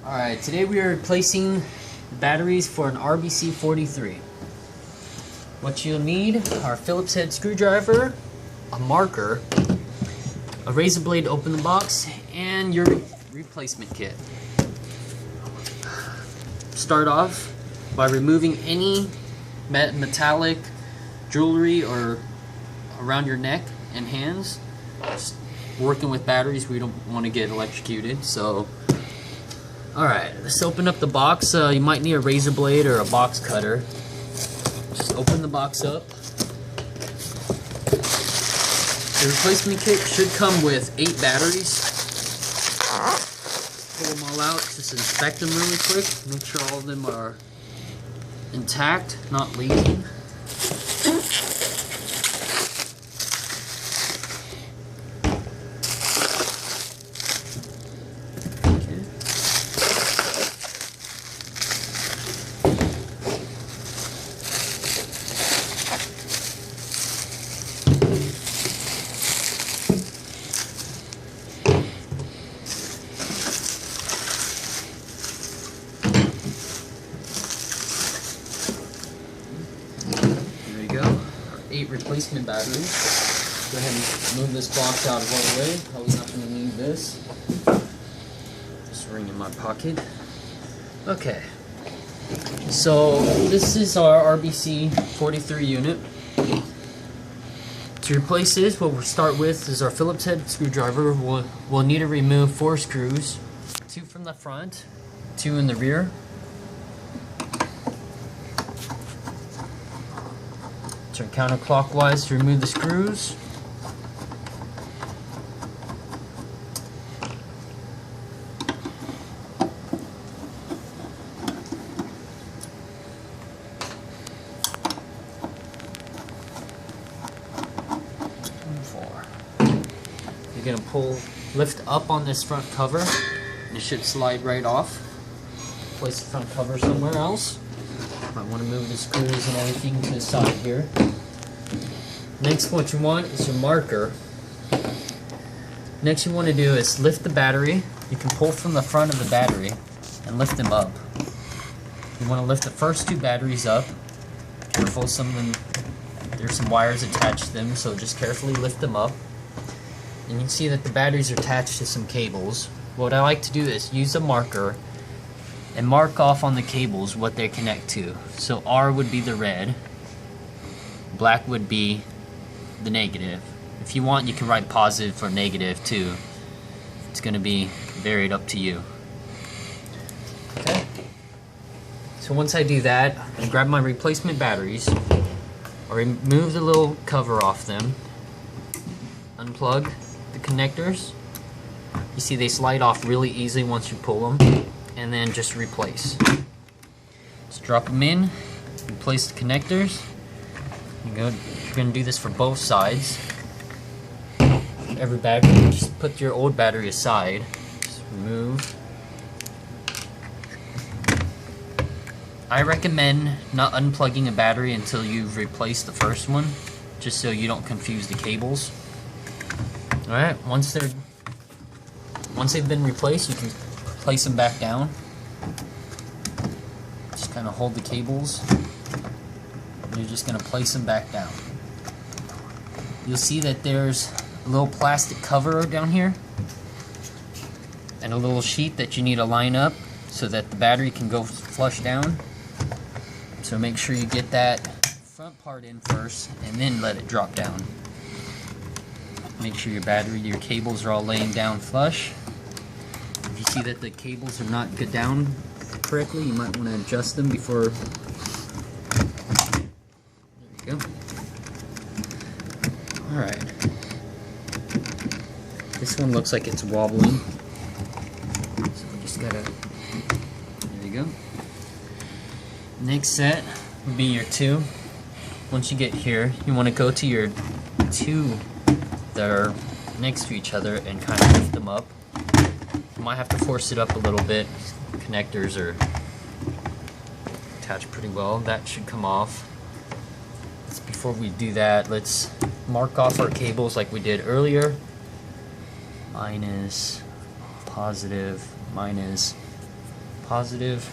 Alright, today we are replacing batteries for an RBC43. What you'll need are a Phillips head screwdriver, a marker, a razor blade to open the box, and your replacement kit. Start off by removing any metallic jewelry or around your neck and hands. Just working with batteries, we don't want to get electrocuted, so alright, let's open up the box. You might need a razor blade or a box cutter. Just open the box up. The replacement kit should come with 8 batteries. Pull them all out, just inspect them really quick. Make sure all of them are intact, not leaking. There you go, our 8 replacement batteries. Go ahead and move this box out of our way. Probably not going to need this. Just ring in my pocket. Okay, so this is our RBC43 unit. To replace this, what we'll start with is our Phillips head screwdriver. We'll need to remove 4 screws, 2 from the front, 2 in the rear. Turn counterclockwise to remove the screws. You're going to lift up on this front cover, and it should slide right off. Place the front cover somewhere else. Might want to move the screws and everything to the side here. Next, what you want is your marker. Next, you want to do is lift the battery. You can pull from the front of the battery and lift them up. You want to lift the first 2 batteries up. Careful, there's some wires attached to them, so just carefully lift them up. And you can see that the batteries are attached to some cables. What I like to do is use a marker and mark off on the cables what they connect to. So R would be the red, black would be the negative. If you want, you can write positive or negative too. It's going to be varied up to you. Okay. So once I do that, I grab my replacement batteries. I'll remove the little cover off them. Unplug the connectors. You see they slide off really easily once you pull them. And then just replace. Just drop them in, replace the connectors. You're going to do this for both sides. Every battery, just put your old battery aside. Just remove. I recommend not unplugging a battery until you've replaced the first one, just so you don't confuse the cables. Alright, once they've been replaced, you can place them back down. Just kind of hold the cables. And you're just going to place them back down. You'll see that there's a little plastic cover down here and a little sheet that you need to line up so that the battery can go flush down. So make sure you get that front part in first and then let it drop down. Make sure your cables are all laying down flush. If you see that the cables are not good down correctly, you might want to adjust them before. There you go. Alright. This one looks like it's wobbling. So we just gotta. There you go. Next set would be your 2. Once you get here, you want to go to your 2 that are next to each other and kind of lift them up. You might have to force it up a little bit. Connectors are attached pretty well. That should come off. Before we do that, let's mark off our cables like we did earlier. Minus, positive, minus. positive.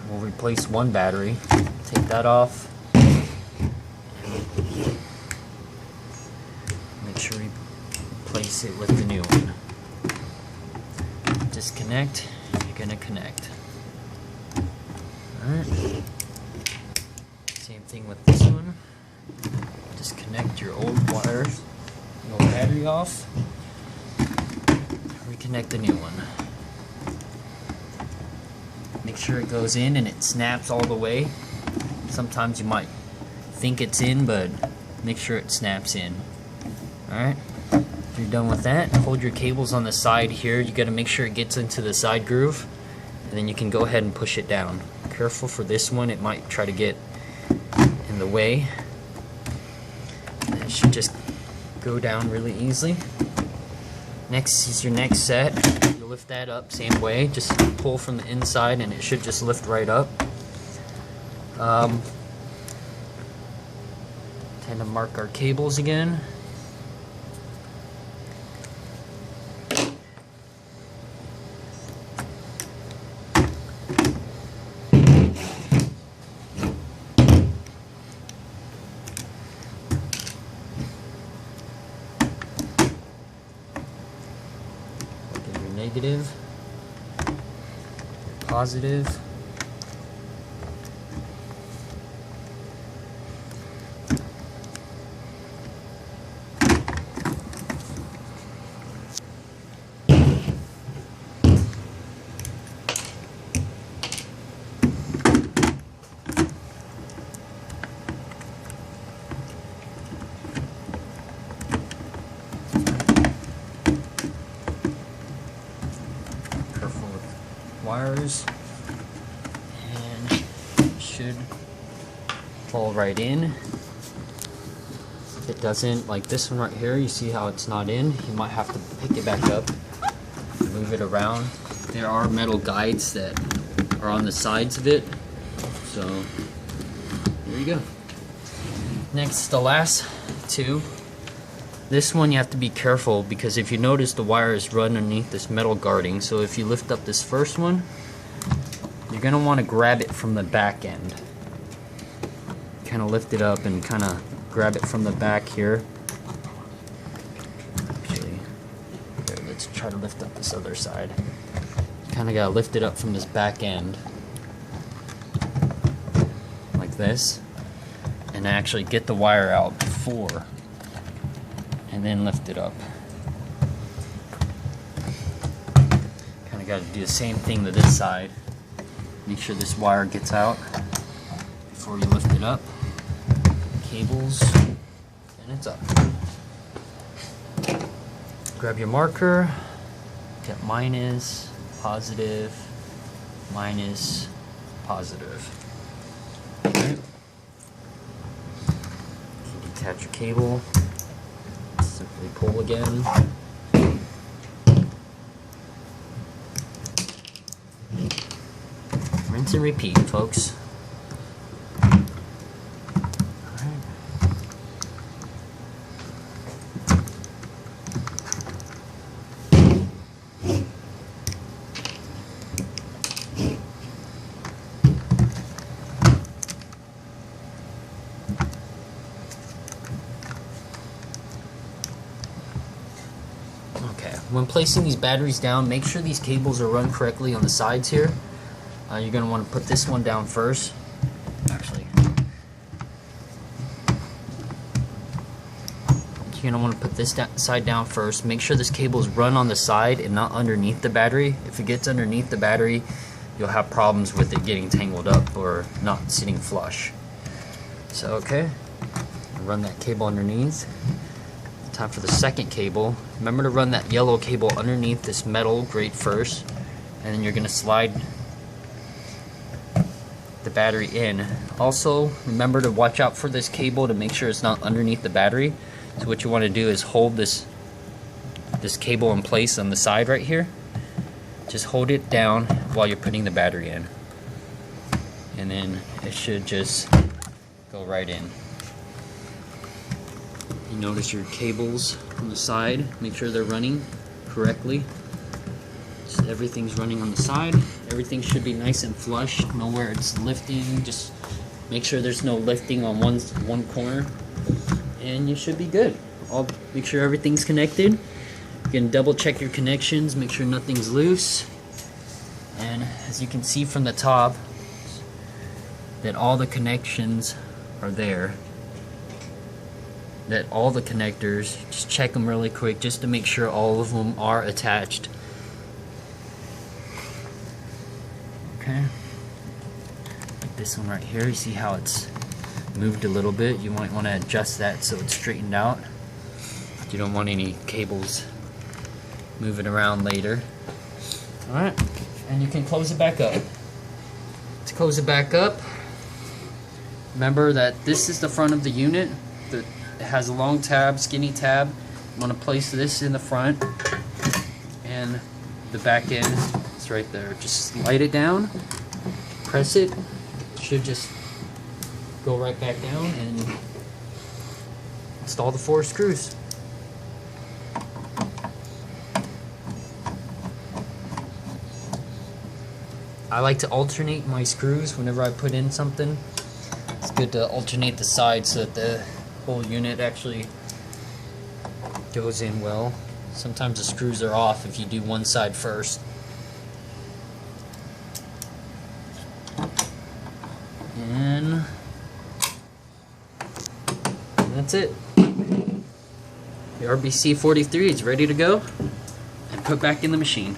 We'll replace one battery. Take that off. Make sure we replace it with the new one. Disconnect. You're gonna connect. Alright. Same thing with this one. Disconnect your old wires, your old battery off. Reconnect the new one. Make sure it goes in and it snaps all the way. Sometimes you might think it's in, but make sure it snaps in. Alright, if you're done with that, hold your cables on the side here. You gotta make sure it gets into the side groove, and then you can go ahead and push it down. Careful for this one, it might try to get in the way. It should just go down really easily. Next is your next set. You lift that up same way, just pull from the inside and it should just lift right up. Time to mark our cables again. Negative, positive, wires, and it should fall right in. If it doesn't, like this one right here, you see how it's not in, you might have to pick it back up, move it around. There are metal guides that are on the sides of it, so there you go. Next, the last two. This one you have to be careful because if you notice the wires run underneath this metal guarding, so if you lift up this first one, you're going to want to grab it from the back end. Kind of lift it up and kind of grab it from the back here. Actually, here, let's try to lift up this other side. Kind of got to lift it up from this back end, like this, and actually get the wire out before, and then lift it up. Kind of got to do the same thing to this side. Make sure this wire gets out before you lift it up. Cables, and it's up. Grab your marker. Get minus, positive, minus, positive. Okay. Detach your cable. Simply pull again. Rinse and repeat, folks. Okay, when placing these batteries down, make sure these cables are run correctly on the sides here. You're going to want to put this one down first. Actually, you're going to want to put this side down first. Make sure this cable is run on the side and not underneath the battery. If it gets underneath the battery, you'll have problems with it getting tangled up or not sitting flush. So, okay, run that cable underneath. Time for the second cable. Remember to run that yellow cable underneath this metal grate first, and then you're going to slide the battery in. Also, remember to watch out for this cable to make sure it's not underneath the battery. So what you want to do is hold this cable in place on the side right here. Just hold it down while you're putting the battery in, and then it should just go right in. You notice your cables on the side, make sure they're running correctly. Just everything's running on the side. Everything should be nice and flush. Know where it's lifting. Just make sure there's no lifting on one corner, and you should be good. I'll make sure everything's connected. You can double check your connections, make sure nothing's loose. And as you can see from the top, that all the connections are there. That all the connectors, just check them really quick just to make sure all of them are attached. Okay. Like this one right here, you see how it's moved a little bit. You might want to adjust that so it's straightened out. You don't want any cables moving around later. Alright, and you can close it back up. To close it back up, remember that this is the front of the unit. It has a long tab, skinny tab. I'm going to place this in the front, and the back end is right there. Just slide it down, press it, should just go right back down, and install the 4 screws. I like to alternate my screws whenever I put in something. It's good to alternate the sides so that the whole unit actually goes in well. Sometimes the screws are off if you do one side first. And that's it. The RBC43 is ready to go and put back in the machine.